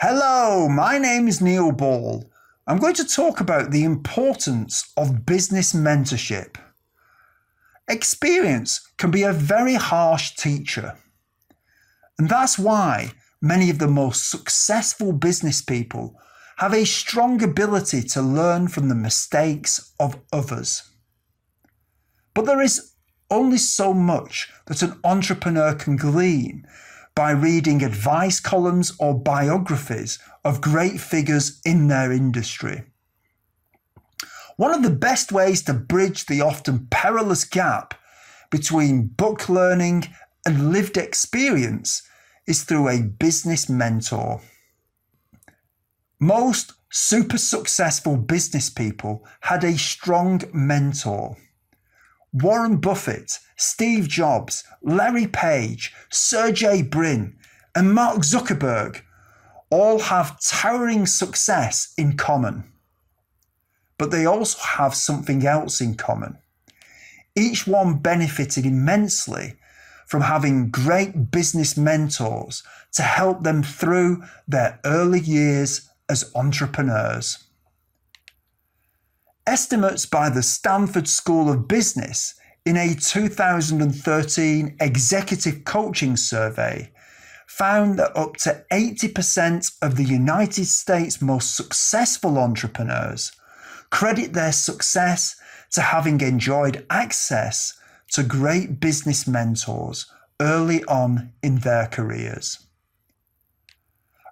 Hello, my name is Neil Ball. I'm going to talk about the importance of business mentorship. Experience can be a very harsh teacher. And that's why many of the most successful business people have a strong ability to learn from the mistakes of others. But there is only so much that an entrepreneur can glean by reading advice columns or biographies of great figures in their industry. One of the best ways to bridge the often perilous gap between book learning and lived experience is through a business mentor. Most super successful business people had a strong mentor. Warren Buffett, Steve Jobs, Larry Page, Sergey Brin, and Mark Zuckerberg all have towering success in common. But they also have something else in common. Each one benefited immensely from having great business mentors to help them through their early years as entrepreneurs. Estimates by the Stanford School of Business in a 2013 executive coaching survey found that up to 80% of the United States' most successful entrepreneurs credit their success to having enjoyed access to great business mentors early on in their careers.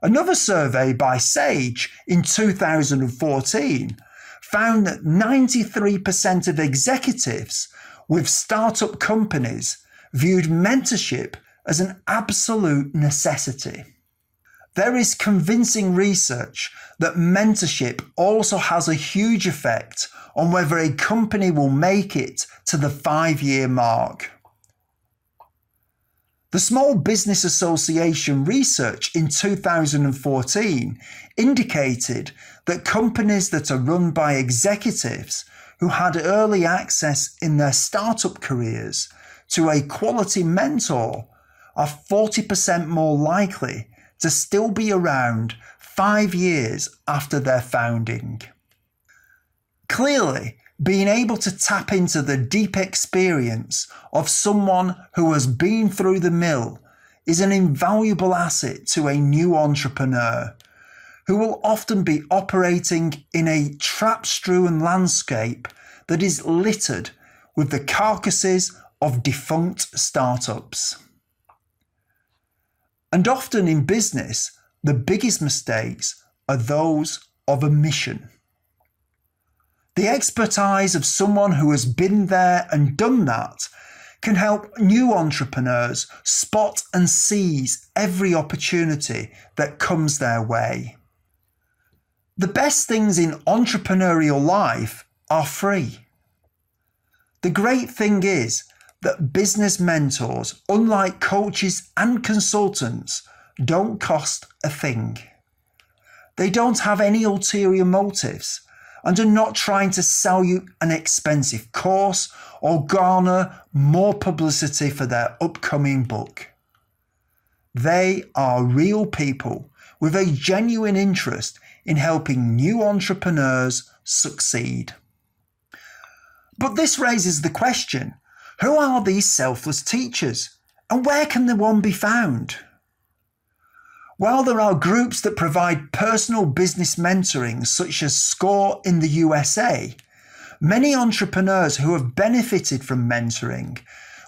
Another survey by Sage in 2014 found that 93% of executives with startup companies viewed mentorship as an absolute necessity. There is convincing research that mentorship also has a huge effect on whether a company will make it to the 5-year mark. The Small Business Association research in 2014 indicated that companies that are run by executives who had early access in their startup careers to a quality mentor are 40% more likely to still be around 5 years after their founding. Clearly, being able to tap into the deep experience of someone who has been through the mill is an invaluable asset to a new entrepreneur who will often be operating in a trap-strewn landscape that is littered with the carcasses of defunct startups. And often in business, the biggest mistakes are those of omission. The expertise of someone who has been there and done that can help new entrepreneurs spot and seize every opportunity that comes their way. The best things in entrepreneurial life are free. The great thing is that business mentors, unlike coaches and consultants, don't cost a thing. They don't have any ulterior motives and are not trying to sell you an expensive course or garner more publicity for their upcoming book. They are real people with a genuine interest in helping new entrepreneurs succeed. But this raises the question, who are these selfless teachers and where can the one be found? While there are groups that provide personal business mentoring such as SCORE in the USA, many entrepreneurs who have benefited from mentoring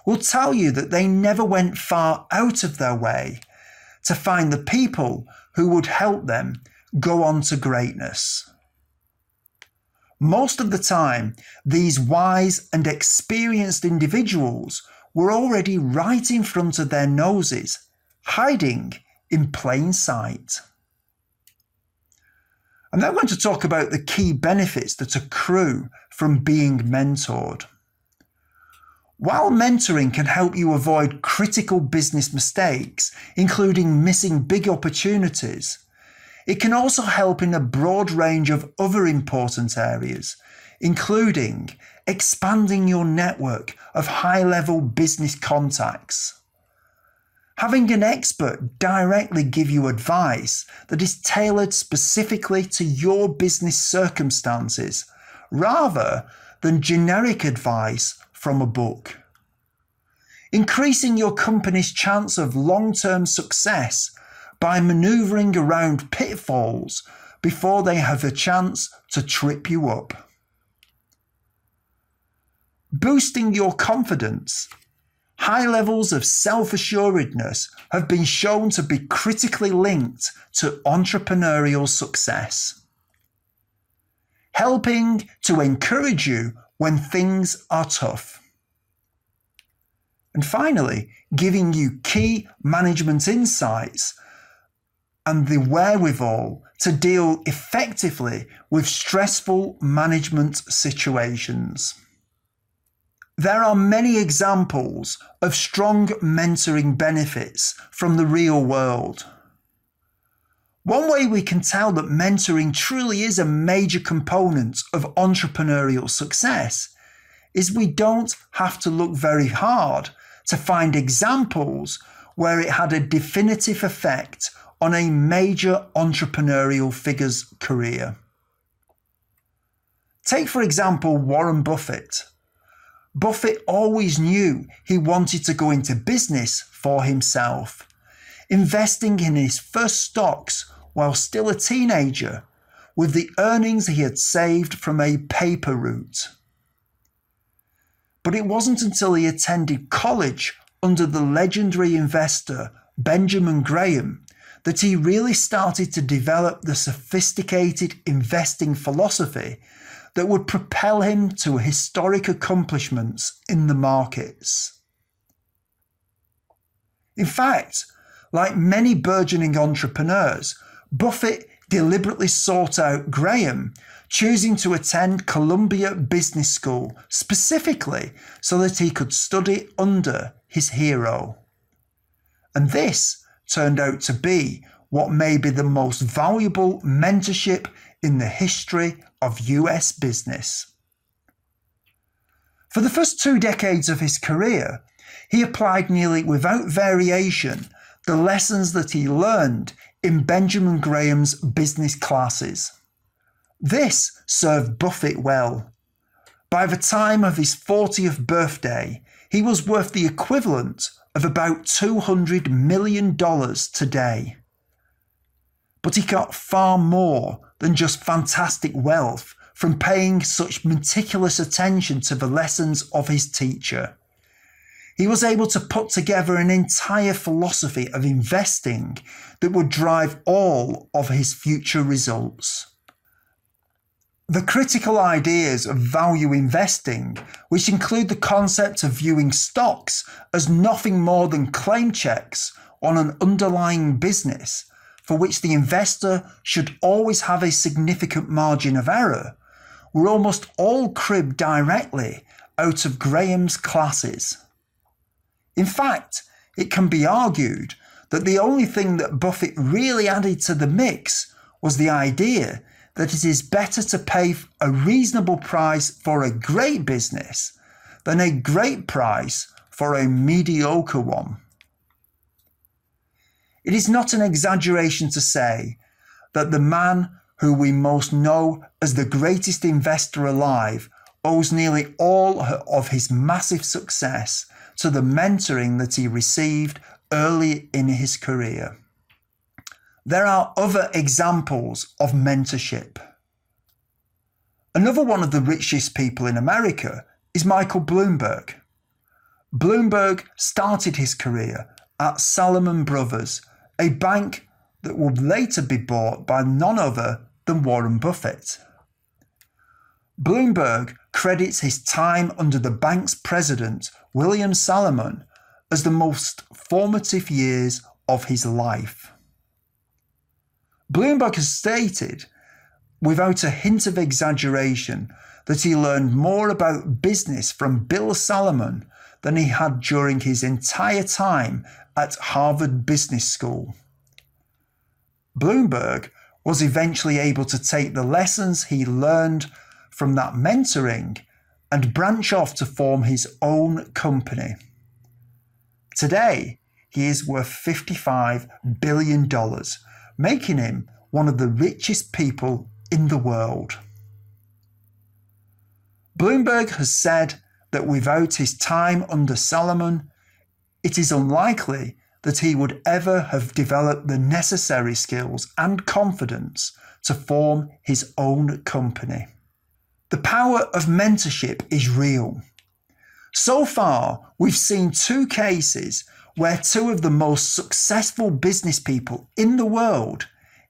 will tell you that they never went far out of their way to find the people who would help them go on to greatness. Most of the time, these wise and experienced individuals were already right in front of their noses, hiding in plain sight. I'm now going to talk about the key benefits that accrue from being mentored. While mentoring can help you avoid critical business mistakes, including missing big opportunities, it can also help in a broad range of other important areas, including expanding your network of high-level business contacts. Having an expert directly give you advice that is tailored specifically to your business circumstances, rather than generic advice from a book. Increasing your company's chance of long-term success by maneuvering around pitfalls before they have a chance to trip you up. Boosting your confidence. High levels of self-assuredness have been shown to be critically linked to entrepreneurial success. Helping to encourage you when things are tough. And finally, giving you key management insights and the wherewithal to deal effectively with stressful management situations. There are many examples of strong mentoring benefits from the real world. One way we can tell that mentoring truly is a major component of entrepreneurial success is we don't have to look very hard to find examples where it had a definitive effect on a major entrepreneurial figure's career. Take, for example, Warren Buffett. Buffett always knew he wanted to go into business for himself, investing in his first stocks while still a teenager with the earnings he had saved from a paper route. But it wasn't until he attended college under the legendary investor Benjamin Graham that he really started to develop the sophisticated investing philosophy that would propel him to historic accomplishments in the markets. In fact, like many burgeoning entrepreneurs, Buffett deliberately sought out Graham, choosing to attend Columbia Business School specifically so that he could study under his hero. And this turned out to be what may be the most valuable mentorship in the history of US business. For the first 2 decades of his career, he applied nearly without variation the lessons that he learned in Benjamin Graham's business classes. This served Buffett well. By the time of his 40th birthday, he was worth the equivalent of about $200 million today. But he got far more than just fantastic wealth from paying such meticulous attention to the lessons of his teacher. He was able to put together an entire philosophy of investing that would drive all of his future results. The critical ideas of value investing, which include the concept of viewing stocks as nothing more than claim checks on an underlying business, for which the investor should always have a significant margin of error, were almost all cribbed directly out of Graham's classes. In fact, it can be argued that the only thing that Buffett really added to the mix was the idea that it is better to pay a reasonable price for a great business than a great price for a mediocre one. It is not an exaggeration to say that the man who we most know as the greatest investor alive owes nearly all of his massive success to the mentoring that he received early in his career. There are other examples of mentorship. Another one of the richest people in America is Michael Bloomberg. Bloomberg started his career at Salomon Brothers, a bank that would later be bought by none other than Warren Buffett. Bloomberg credits his time under the bank's president, William Salomon, as the most formative years of his life. Bloomberg has stated, without a hint of exaggeration, that he learned more about business from Bill Salomon than he had during his entire time at Harvard Business School. Bloomberg was eventually able to take the lessons he learned from that mentoring and branch off to form his own company. Today, he is worth $55 billion, making him one of the richest people in the world. Bloomberg has said that without his time under Salomon, it is unlikely that he would ever have developed the necessary skills and confidence to form his own company. The power of mentorship is real. So far, we've seen two cases where two of the most successful business people in the world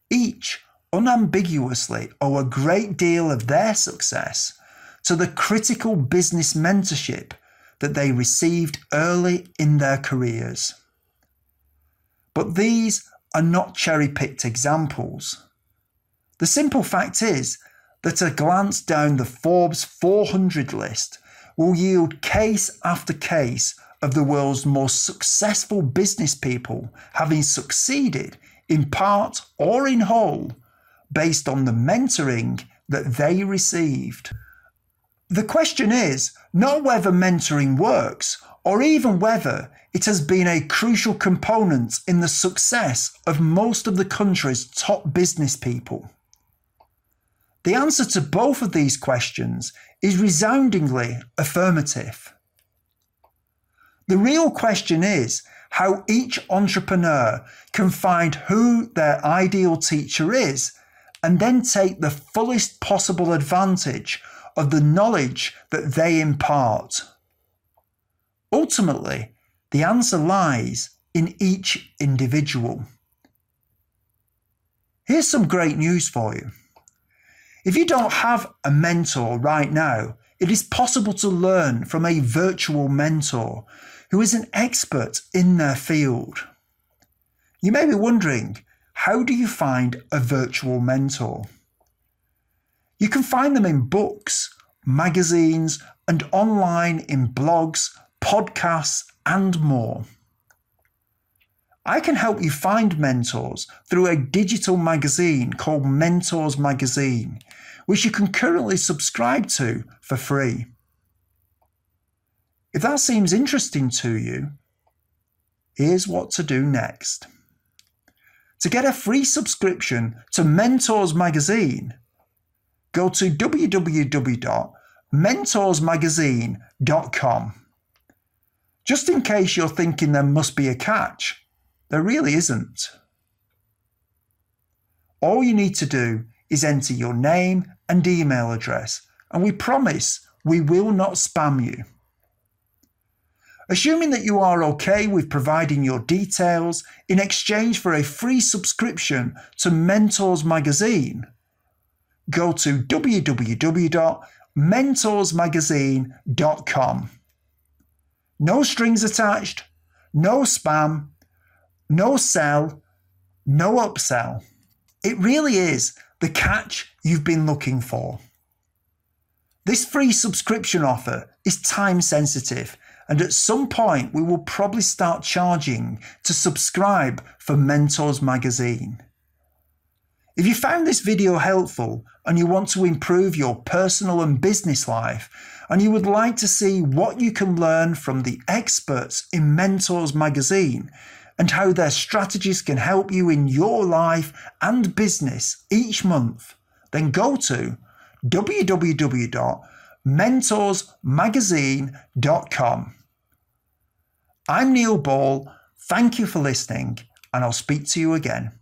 each unambiguously owe a great deal of their success to the critical business mentorship that they received early in their careers. But these are not cherry-picked examples. The simple fact is that a glance down the Forbes 400 list will yield case after case of the world's most successful business people having succeeded in part or in whole based on the mentoring that they received. The question is not whether mentoring works or even whether it has been a crucial component in the success of most of the country's top business people. The answer to both of these questions is resoundingly affirmative. The real question is how each entrepreneur can find who their ideal teacher is and then take the fullest possible advantage of the knowledge that they impart. Ultimately, the answer lies in each individual. Here's some great news for you. If you don't have a mentor right now, it is possible to learn from a virtual mentor who is an expert in their field. You may be wondering, how do you find a virtual mentor? You can find them in books, magazines, and online in blogs, podcasts, and more. I can help you find mentors through a digital magazine called Mentors Magazine, which you can currently subscribe to for free. If that seems interesting to you, here's what to do next. To get a free subscription to Mentors Magazine, go to www.mentorsmagazine.com. Just in case you're thinking there must be a catch, there really isn't. All you need to do is enter your name and email address, and we promise we will not spam you. Assuming that you are okay with providing your details in exchange for a free subscription to Mentors Magazine, go to www.mentorsmagazine.com. No strings attached, no spam, no sell, no upsell. It really is the catch you've been looking for. This free subscription offer is time sensitive, and at some point we will probably start charging to subscribe for Mentors Magazine. If you found this video helpful and you want to improve your personal and business life, and you would like to see what you can learn from the experts in Mentors Magazine and how their strategies can help you in your life and business each month, then go to www.mentorsmagazine.com. I'm Neil Ball. Thank you for listening, and I'll speak to you again.